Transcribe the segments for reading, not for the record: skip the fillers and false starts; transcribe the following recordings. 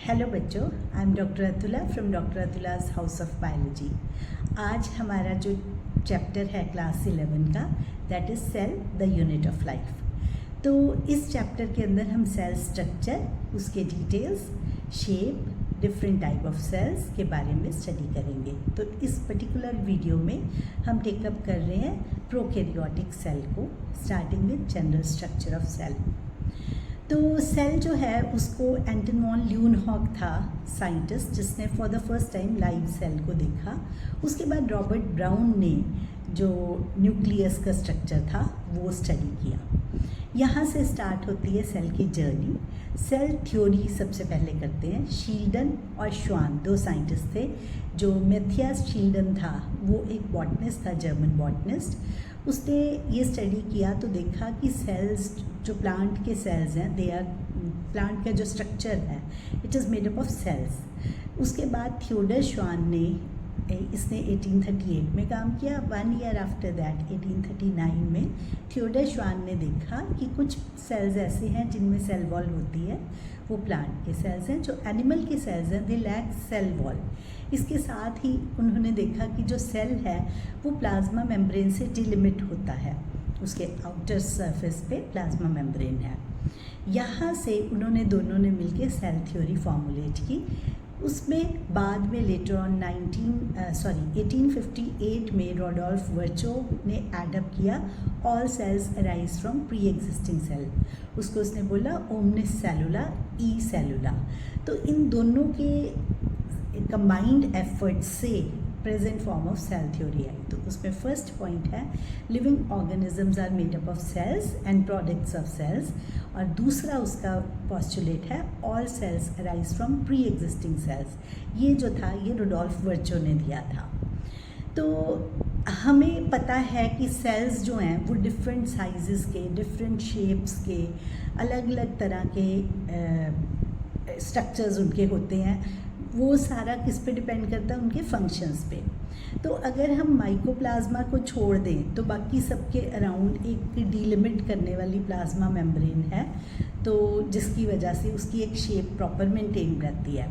Hello बच्चों, I am doctor Atula from doctor Atula's house of biology. आज हमारा जो चैप्टर है क्लास 11 का, that is cell the unit of life. तो इस चैप्टर के अंदर हम सेल स्ट्रक्चर, उसके details, shape, different type of cells के बारे में स्टडी करेंगे। तो इस पर्टिकुलर वीडियो में हम टेकअप कर रहे हैं प्रोकैरियोटिक सेल को, starting with general structure of cell. तो सेल जो है उसको एंटन वॉन ल्यूनहॉक था साइंटिस्ट, जिसने for the first time live cell को देखा। उसके बाद रॉबर्ट ब्राउन ने जो न्यूक्लियस का स्ट्रक्चर था वो स्टडी किया। यहाँ से स्टार्ट होती है सेल की जर्नी। सेल थ्योरी सबसे पहले करते हैं शील्डन और श्वान, दो साइंटिस्ट थे। जो मैथियास शील्डन था वो एक बॉटनिस्ट था, जर्मन बॉटनिस्ट। उसने ये स्टडी किया तो देखा कि सेल्स, जो प्लांट के सेल्स हैं, दे आर, प्लांट का जो स्ट्रक्चर है it is made up of cells. उसके बाद थियोडर श्वान ने, इसने 1838 में काम किया। 1 ईयर आफ्टर दैट 1839 में थियोडर श्वान ने देखा कि कुछ सेल्स ऐसे हैं जिनमें सेल वॉल होती है, वो प्लांट के सेल्स हैं। जो एनिमल के सेल्स हैं दे लैक सेल वॉल। इसके साथ ही उन्होंने देखा कि जो सेल है वो प्लाज्मा मेम्ब्रेन से डिलिमिट होता है, उसके आउटर सरफेस पे प्लाज्मा मेम्ब्रेन है। यहाँ से उन्होंने दोनों ने मिलकर सेल थ्योरी फॉर्मुलेट की। उसमें बाद में लेटर ऑन 1858 में रोडोल्फ वर्चो ने एडअप किया all cells arise from pre existing cell. उसको उसने बोला ओमनिस सेलुला ई सेलुला। तो इन दोनों के कंबाइंड एफर्ट से present form of cell theory आई। तो उसमें फर्स्ट पॉइंट है living organisms are made up of cells and products of cells, और दूसरा उसका पॉस्टुलेट है all cells arise from pre existing cells. ये जो था ये रुडोल्फ वर्चो ने दिया था। तो हमें पता है कि सेल्स जो हैं वो डिफरेंट साइजेस के, डिफरेंट शेप्स के, अलग अलग तरह के स्ट्रक्चर्स उनके होते हैं। वो सारा किस पे डिपेंड करता है? उनके फंक्शंस पे। तो अगर हम माइकोप्लाज्मा को छोड़ दें तो बाकी सबके अराउंड एक डीलिमिट करने वाली प्लाज्मा मेम्ब्रेन है, तो जिसकी वजह से उसकी एक शेप प्रॉपर मेंटेन रहती है।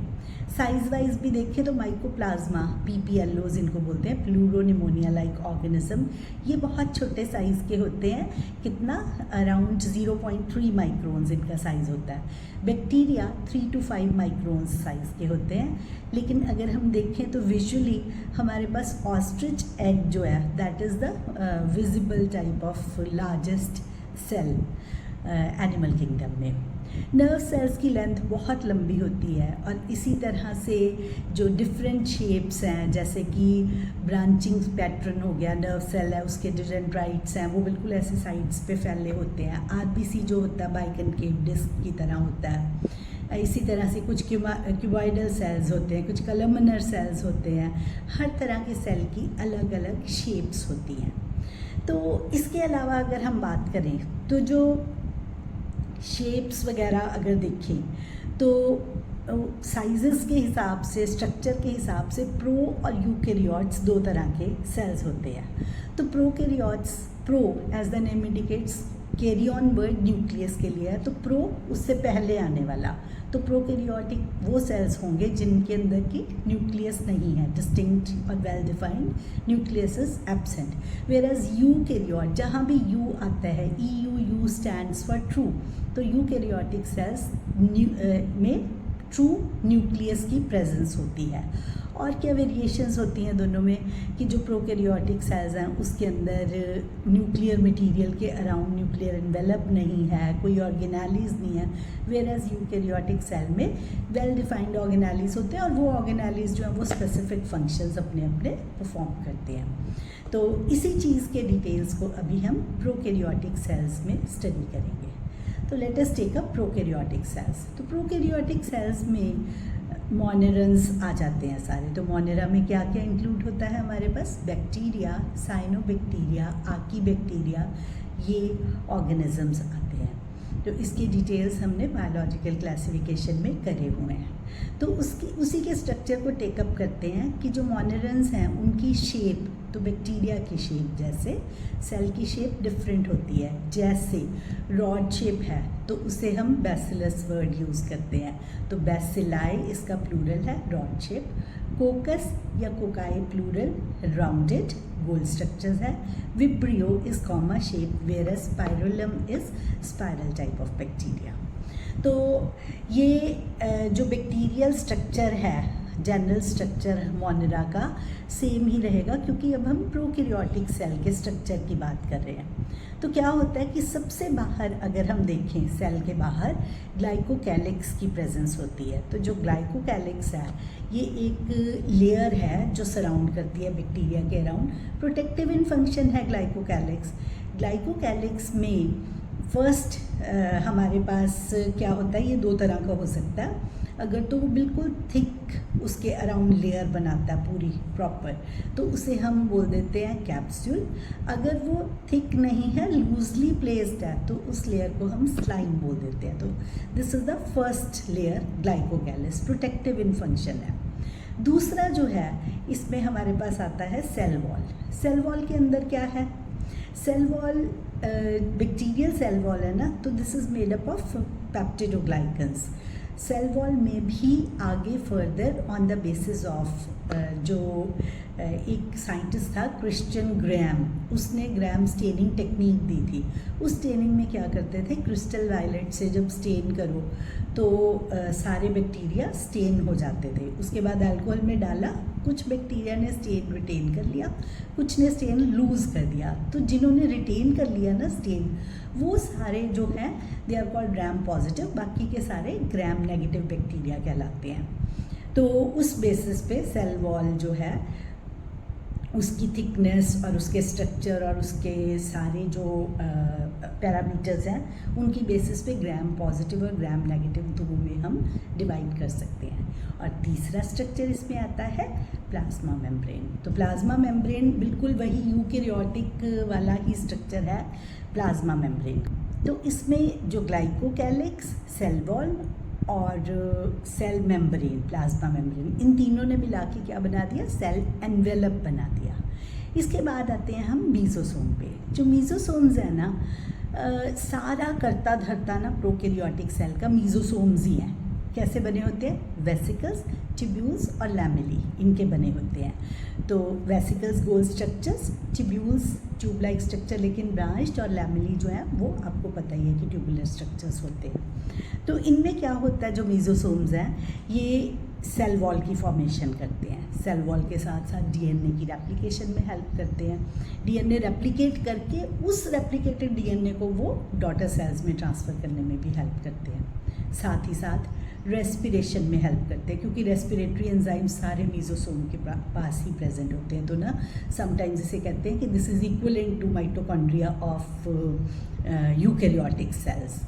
साइज़ वाइज भी देखें तो माइकोप्लाज्मा, PPLOs इनको बोलते हैं, प्लूरोनिमोनिया लाइक ऑर्गेनिज्म, ये बहुत छोटे साइज़ के होते हैं। कितना? अराउंड 0.3 माइक्रोन्स इनका साइज़ होता है। बैक्टीरिया 3 to 5 माइक्रोन्स साइज़ के होते हैं। लेकिन अगर हम देखें तो विजुअली हमारे पास ऑस्ट्रिच एग जो है that is the visible type of largest cell animal kingdom में। नर्व सेल्स की लेंथ बहुत लंबी होती है, और इसी तरह से जो डिफरेंट शेप्स हैं, जैसे कि ब्रांचिंग पैटर्न हो गया, नर्व सेल है उसके डेंड्राइट्स हैं वो बिल्कुल ऐसे साइड्स पे फैले होते हैं। RBC जो होता है बाइकनकेव डिस्क की तरह होता है। इसी तरह से कुछ क्यूबॉइडल सेल्स होते हैं, कुछ कॉलमनर सेल्स होते हैं। हर तरह के सेल की अलग अलग शेप्स होती हैं। तो इसके अलावा अगर हम बात करें तो जो शेप्स वगैरह अगर देखें तो साइजेस के हिसाब से, स्ट्रक्चर के हिसाब से प्रो और यूकैरियोट्स दो तरह के सेल्स होते हैं। तो prokaryotes, pro as the name indicates, karyon word nucleus के लिए है, तो प्रो उससे पहले आने वाला। तो प्रोकैरियोटिक वो सेल्स होंगे जिनके अंदर की न्यूक्लियस नहीं है, डिस्टिंक्ट और well defined nucleus is absent. Whereas eukaryote, जहाँ भी यू आता है, यू स्टैंड्स फॉर ट्रू, तो यूकैरियोटिक सेल्स में ट्रू न्यूक्लियस की प्रेजेंस होती है। और क्या वेरिएशंस होती हैं दोनों में कि जो प्रोकैरियोटिक सेल्स हैं उसके अंदर न्यूक्लियर मटेरियल के अराउंड न्यूक्लियर एनवेलप नहीं है, कोई ऑर्गेनेलीज नहीं है। वेयर एज यूकैरियोटिक सेल में वेल डिफाइंड ऑर्गेनेलीज होते हैं, और वो ऑर्गेनेलीज जो हैं वो स्पेसिफिक फंक्शंस अपने अपने परफॉर्म करते हैं। तो इसी चीज़ के डिटेल्स को अभी हम प्रोकैरियोटिक सेल्स में स्टडी करेंगे। तो let us take up prokaryotic cells. तो प्रोकैरियोटिक सेल्स में मोनेरन्स आ जाते हैं सारे। तो मोनेरा में क्या क्या इंक्लूड होता है हमारे पास? बैक्टीरिया, साइनोबैक्टीरिया, आर्कीबैक्टीरिया, ये ऑर्गेनिजम्स आते हैं। तो इसकी डिटेल्स हमने बायोलॉजिकल क्लासिफिकेशन में करे हुए हैं। तो उसी के स्ट्रक्चर को टेकअप करते हैं कि जो मोनेरन्स हैं उनकी शेप, तो बैक्टीरिया की शेप जैसे सेल की शेप डिफरेंट होती है। जैसे रॉड शेप है तो उसे हम बैसिलस वर्ड यूज़ करते हैं, तो बैसिलाई इसका प्लूरल है रॉड शेप। कोकस या कोकाई प्लूरल राउंडेड गोल स्ट्रक्चर्स है। Vibrio is comma shape where spirillum is spiral type of bacteria. तो ये जो बैक्टीरियल स्ट्रक्चर है, जनरल स्ट्रक्चर मोनेरा का सेम ही रहेगा, क्योंकि अब हम प्रोकैरियोटिक सेल के स्ट्रक्चर की बात कर रहे हैं। तो क्या होता है कि सबसे बाहर अगर हम देखें सेल के बाहर ग्लाइकोकैलिक्स की प्रेजेंस होती है। तो जो ग्लाइकोकैलिक्स है ये एक लेयर है जो सराउंड करती है बैक्टीरिया के अराउंड। प्रोटेक्टिव इन फंक्शन है ग्लाइकोकैलिक्स। ग्लाइकोकैलिक्स में फर्स्ट हमारे पास क्या होता है, ये दो तरह का हो सकता है। अगर तो वो बिल्कुल थिक उसके अराउंड लेयर बनाता है पूरी प्रॉपर, तो उसे हम बोल देते हैं कैप्सूल। अगर वो थिक नहीं है, लूजली प्लेस्ड है, तो उस लेयर को हम स्लाइम बोल देते हैं। तो this is the first layer glycocalyx, protective in function है। दूसरा जो है इसमें हमारे पास आता है सेल वॉल। सेल वॉल के अंदर क्या है, cell wall bacterial cell wall है ना, तो this is made up of peptidoglycans. Cell wall में भी आगे further on the basis of जो एक साइंटिस्ट था क्रिश्चियन ग्रैम, उसने ग्रैम स्टेनिंग टेक्निक दी थी। उस स्टेनिंग में क्या करते थे, क्रिस्टल वायलेट से जब स्टेन करो तो सारे बैक्टीरिया स्टेन हो जाते थे। उसके बाद अल्कोहल में डाला, कुछ बैक्टीरिया ने स्टेन रिटेन कर लिया, कुछ ने स्टेन लूज़ कर दिया। तो जिन्होंने रिटेन कर लिया ना स्टेन, वो सारे जो हैं they are called Gram positive, बाकी के सारे ग्राम नेगेटिव बैक्टीरिया कहलाते हैं। तो उस बेसिस पे सेल वॉल जो है उसकी थिकनेस और उसके स्ट्रक्चर और उसके सारे जो पैरामीटर्स हैं उनकी बेसिस पे ग्राम पॉजिटिव और ग्राम नेगेटिव दो में हम डिवाइड कर सकते हैं। और तीसरा स्ट्रक्चर इसमें आता है प्लाज्मा मेम्ब्रेन। तो प्लाज्मा मेम्ब्रेन बिल्कुल वही यूकैरियोटिक वाला ही स्ट्रक्चर है, प्लाज्मा मेम्ब्रेन। तो इसमें जो ग्लाइकोकैलिक्स, सेल वॉल और सेल मेम्ब्रेन, प्लाज्मा मेम्ब्रेन, इन तीनों ने मिला के क्या बना दिया, सेल एनवेलप बना दिया। इसके बाद आते हैं हम मीजोसोम पे। जो मीजोसोम्स है ना, सारा करता धरता ना प्रोकैरियोटिक सेल का मीजोसोम्स ही हैं। कैसे बने होते हैं, वेसिकल्स, ट्यूब्यूल्स और लैमेली इनके बने होते हैं। तो वेसिकल्स गोल structures, tubules tube like structure लेकिन ब्रांच्ड, और लैमेली जो है वो आपको पता ही है कि ट्यूबुलर स्ट्रक्चर्स होते हैं। तो इनमें क्या होता है, जो मीजोसोम्स हैं ये सेल वॉल की फॉर्मेशन करते हैं। सेल वॉल के साथ साथ डीएनए की रेप्लिकेशन में हेल्प करते हैं। डीएनए रेप्लिकेट करके उस रेप्लिकेटेड डीएनए को वो डॉटर सेल्स में ट्रांसफ़र करने में भी हेल्प करते हैं। साथ ही साथ रेस्पिरेशन में हेल्प करते हैं, क्योंकि रेस्पिरेटरी एंजाइम सारे मीजोसोम के पास ही प्रेजेंट होते हैं। तो ना समटाइम्स इसे कहते हैं कि this is equivalent to mitochondria of eukaryotic cells.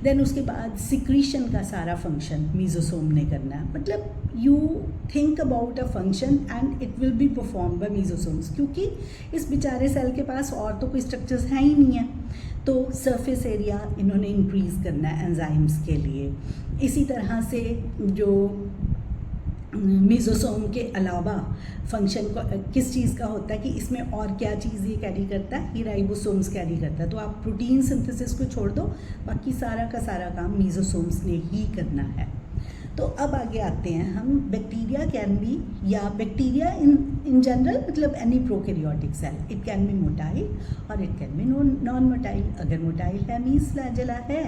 Then उसके बाद सिक्रीशन का सारा फंक्शन मीजोसोम ने करना है। मतलब you think about a function and it will be perform by mesosomes, क्योंकि इस बेचारे सेल के पास और तो कोई स्ट्रक्चर्स हैं ही नहीं है। तो सरफेस एरिया इन्होंने इंक्रीज़ करना है एंजाइम्स के लिए। इसी तरह से जो मीजोसोम के अलावा फंक्शन को किस चीज़ का होता है कि इसमें और क्या चीज़ ये कैरी करता है, ये राइबोसोम्स कैरी करता है। तो आप प्रोटीन सिंथेसिस को छोड़ दो, बाकी सारा का सारा काम मीजोसोम्स ने ही करना है। तो अब आगे आते हैं हम, बैक्टीरिया कैन बी, या बैक्टीरिया इन जनरल मतलब any prokaryotic cell, it can be motile और it can be non motile. अगर मोटाइल है मीन्स फ्लैजेला है,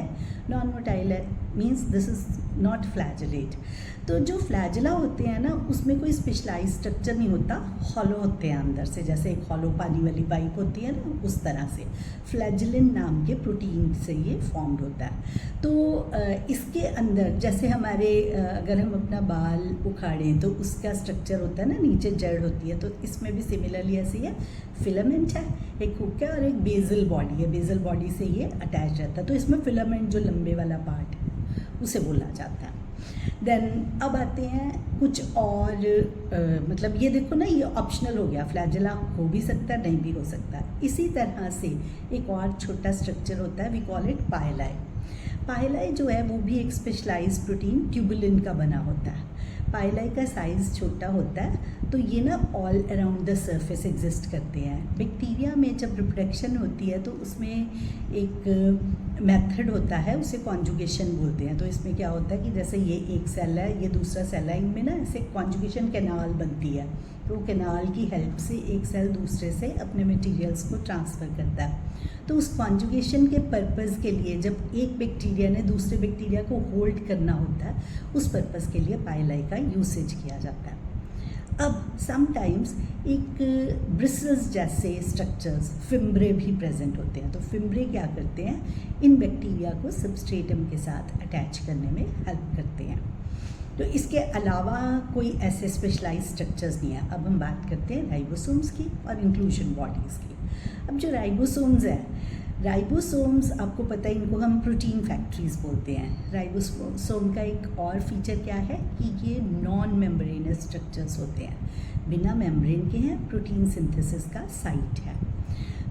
नॉन मोटाइल है means this is not flagellate. तो जो फ्लैजेला होते हैं ना, उसमें कोई स्पेशलाइज स्ट्रक्चर नहीं होता, हॉलो होते हैं अंदर से, जैसे एक हॉलो पानी वाली पाइप होती है ना, उस तरह से फ्लैजेलिन नाम के प्रोटीन से ये फॉर्म्ड होता है। तो इसके अंदर जैसे हमारे अगर हम अपना बाल उखाड़ें तो उसका स्ट्रक्चर होता है ना, नीचे जड़ होती है, तो इसमें भी सिमिलरली ऐसी है, फिलामेंट है, एक हुक है और एक बेसल बॉडी है, बेसल बॉडी से ये अटैच रहता है। तो इसमें फिलामेंट जो लंबे वाला पार्ट है उसे बोला जाता है। देन अब आते हैं कुछ और मतलब ये देखो ना, ये ऑप्शनल हो गया, फ्लैजेला हो भी सकता है, नहीं भी हो सकता। इसी तरह से एक और छोटा स्ट्रक्चर होता है, वी कॉल इट पायलाई। पाइलाई जो है वो भी एक स्पेशलाइज्ड प्रोटीन ट्यूबुलिन का बना होता है। पाइलाई का साइज़ छोटा होता है, तो ये ना all around the surface exist करते हैं। बैक्टीरिया में जब रिप्रोडक्शन होती है तो उसमें एक मेथड होता है, उसे कॉन्जुगेशन बोलते हैं। तो इसमें क्या होता है कि जैसे ये एक सेल है, ये दूसरा सेल है, इनमें ना ऐसे कॉन्जुगेशन कैनाल बनती है। तो कैनाल की हेल्प से एक सेल दूसरे से अपने मटेरियल्स को ट्रांसफ़र करता है। तो उस कॉन्जुगेशन के पर्पज़ के लिए जब एक बैक्टीरिया ने दूसरे बैक्टीरिया को होल्ड करना होता है, उस पर्पज़ के लिए पाइलाई का यूसेज किया जाता है। अब समटाइम्स एक ब्रिसल्स जैसे स्ट्रक्चर्स फिम्ब्रे भी प्रेजेंट होते हैं। तो फिम्ब्रे क्या करते हैं, इन बैक्टीरिया को सबस्ट्रेटम के साथ अटैच करने में हेल्प करते हैं। तो इसके अलावा कोई ऐसे स्पेशलाइज स्ट्रक्चर्स नहीं है। अब हम बात करते हैं राइबोसोम्स की और इंक्लूजन बॉडीज़ की। अब जो राइबोसोम्स हैं, राइबोसोम्स आपको पता है, इनको हम प्रोटीन फैक्ट्रीज बोलते हैं। राइबोसोम का एक और फीचर क्या है कि ये नॉन मेम्ब्रेनस स्ट्रक्चर्स होते हैं, बिना मेम्ब्रेन के हैं, प्रोटीन सिंथेसिस का साइट है।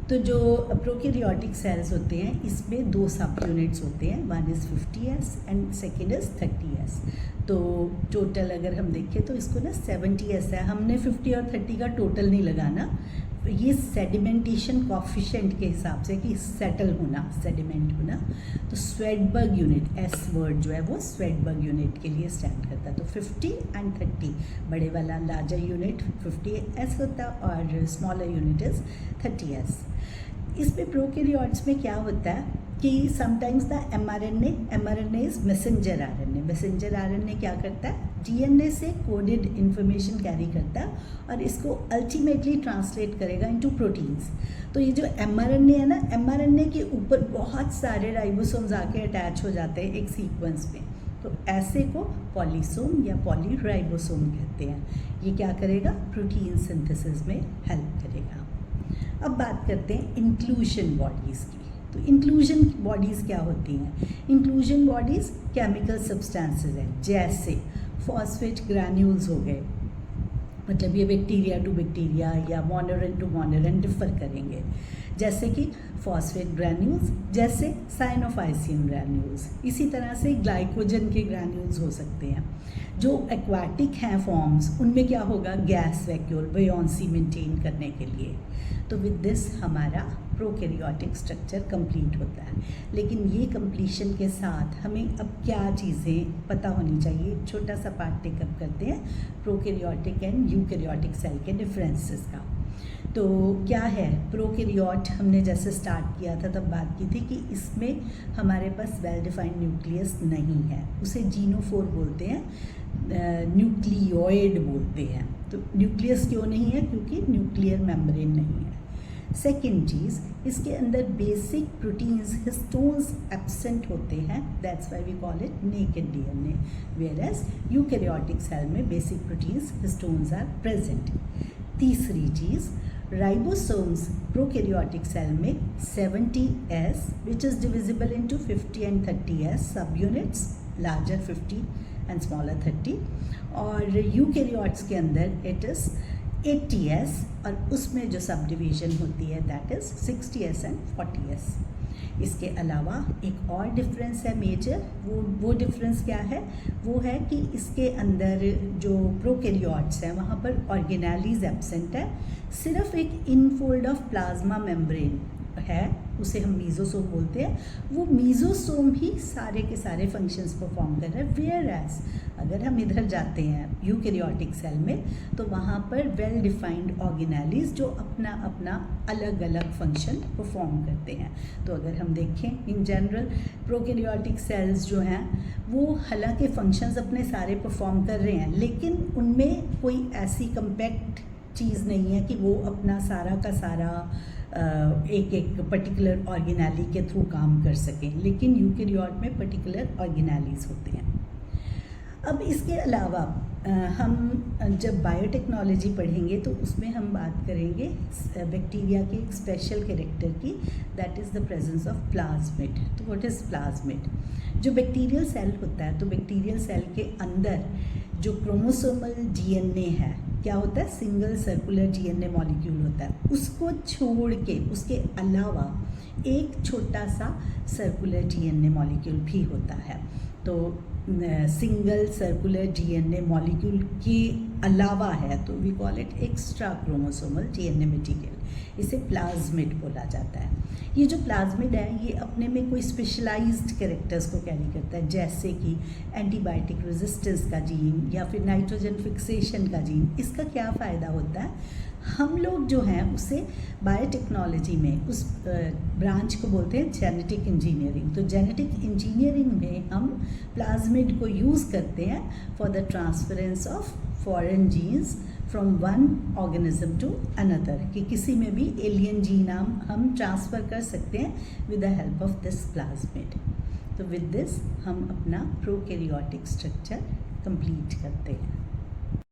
तो जो प्रोकैरियोटिक सेल्स होते हैं इसमें 2 सब यूनिट्स होते हैं, one is 50S and second is 30S। तो टोटल अगर हम देखें तो इसको ना 70S है। हमने 50 और 30 का टोटल नहीं लगाना, ये सेडिमेंटेशन कॉफिशेंट के हिसाब से कि सेटल होना, सेडिमेंट होना। तो स्वेडबर्ग यूनिट, S वर्ड जो है वो स्वेडबर्ग यूनिट के लिए स्टैंड करता है। तो 50 एंड 30, बड़े वाला लार्जर यूनिट 50S होता है और स्मॉलर यूनिट इज़ 30S। इसमें प्रोकैरियोट्स में क्या होता है कि sometimes the mRNA is messenger RNA। Messenger RNA क्या करता है, DNA से कोडेड इन्फॉर्मेशन कैरी करता है और इसको अल्टीमेटली ट्रांसलेट करेगा इनटू प्रोटीन्स। तो ये जो mRNA है ना, mRNA के ऊपर बहुत सारे राइबोसोम्स आके अटैच हो जाते हैं एक सीक्वेंस में। तो ऐसे को पॉलीसोम या पॉलीराइबोसोम कहते हैं। ये क्या करेगा, प्रोटीन सिंथेसिस में हेल्प करेगा। अब बात करते हैं इंक्लूजन बॉडीज़ की। तो इंक्लूजन बॉडीज़ क्या होती हैं, इंक्लूजन बॉडीज़ केमिकल सब्सटेंसेस हैं, जैसे फॉस्फेट ग्रैन्यूल्स हो गए, मतलब ये बैक्टीरिया टू बैक्टीरिया या मोनोरेन टू मोनोरेन डिफर करेंगे, जैसे कि फॉस्फेट ग्रैन्यूल्स, जैसे साइनोफाइसिन ग्रैन्यूल्स। इसी तरह से ग्लाइकोजन के ग्रैन्यूल्स हो सकते हैं। जो एक्वाटिक हैं फॉर्म्स, उनमें क्या होगा, गैस वैक्यूल, बयोंसी मेंटेन करने के लिए। तो विद दिस हमारा प्रोकैरियोटिक स्ट्रक्चर कंप्लीट होता है। लेकिन ये कंप्लीशन के साथ हमें अब क्या चीज़ें पता होनी चाहिए, छोटा सा पार्ट टेकअप करते हैं प्रोकैरियोटिक एंड यूकैरियोटिक सेल के डिफरेंसेस का। तो क्या है प्रोकैरियोट, हमने जैसे स्टार्ट किया था तब बात की थी कि इसमें हमारे पास वेल डिफाइंड न्यूक्लियस नहीं है, उसे जीनोफोर बोलते हैं, न्यूक्लियोइड बोलते हैं। तो न्यूक्लियस क्यों नहीं है, क्योंकि न्यूक्लियर मेम्ब्रेन नहीं है। सेकेंड चीज़, इसके अंदर बेसिक प्रोटीन्स हिस्टोन्स एब्सेंट होते हैं, that's why we call it naked DNA, whereas eukaryotic cell में basic proteins histones are present. तीसरी चीज़, राइबोसोम्स प्रोकैरियोटिक सेल में 70S which is divisible into 50 and 30S सब units, larger 50 and smaller 30, और eukaryotes के अंदर it is 80S और उसमें जो सब डिवीज़न होती है that is 60S and 40S। इसके अलावा एक और डिफरेंस है मेजर, वो डिफरेंस क्या है, वो है कि इसके अंदर जो प्रोकैरियोट्स हैं वहाँ पर ऑर्गेनेलीज एब्सेंट है, सिर्फ एक इनफोल्ड ऑफ प्लाज्मा मेम्ब्रेन है, उसे हम मीज़ोसोम बोलते हैं। वो मीज़ोसोम ही सारे के सारे फंक्शंस परफॉर्म कर रहे हैं। वेयर एज अगर हम इधर जाते हैं यूकैरियोटिक सेल में, तो वहाँ पर वेल डिफाइंड ऑर्गेनेलीज जो अपना अपना अलग अलग फंक्शन परफॉर्म करते हैं। तो अगर हम देखें इन जनरल प्रोकैरियोटिक सेल्स जो हैं वो हालांकि फंक्शंस अपने सारे परफॉर्म कर रहे हैं, लेकिन उनमें कोई ऐसी कम्पैक्ट चीज़ नहीं है कि वो अपना सारा का सारा एक एक पर्टिकुलर ऑर्गेनेली के थ्रू काम कर सकें, लेकिन यूकैरियोट में पर्टिकुलर ऑर्गेनेलीज होते हैं। अब इसके अलावा हम जब बायोटेक्नोलॉजी पढ़ेंगे तो उसमें हम बात करेंगे बैक्टीरिया के एक स्पेशल कैरेक्टर की, that is the presence of plasmid. तो व्हाट इज़ प्लाज्मिड? जो बैक्टीरियल सेल होता है, तो बैक्टीरियल सेल के अंदर जो क्रोमोसोमल DNA है, क्या होता है, सिंगल सर्कुलर DNA मॉलिक्यूल होता है, उसको छोड़ के उसके अलावा एक छोटा सा सर्कुलर डीएनए मॉलिक्यूल भी होता है। तो सिंगल सर्कुलर डीएनए मॉलिक्यूल के अलावा है तो we call it extra chromosomal DNA material. इसे प्लाज्मिड बोला जाता है। ये जो प्लाज्मिड है ये अपने में कोई स्पेशलाइज्ड कैरेक्टर्स को कैरी करता है, जैसे कि एंटीबायोटिक रेजिस्टेंस का जीन या फिर नाइट्रोजन फिक्सेशन का जीन। इसका क्या फ़ायदा होता है, हम लोग जो हैं उसे बायोटेक्नोलॉजी में उस ब्रांच को बोलते हैं जेनेटिक इंजीनियरिंग। तो जेनेटिक इंजीनियरिंग में हम प्लाज्मिड को यूज़ करते हैं for the transference of foreign genes from one organism to another, कि किसी में भी एलियन जीन हम ट्रांसफ़र कर सकते हैं with the help of this plasmid. तो विद दिस हम अपना प्रोकैरियोटिक स्ट्रक्चर कंप्लीट करते हैं।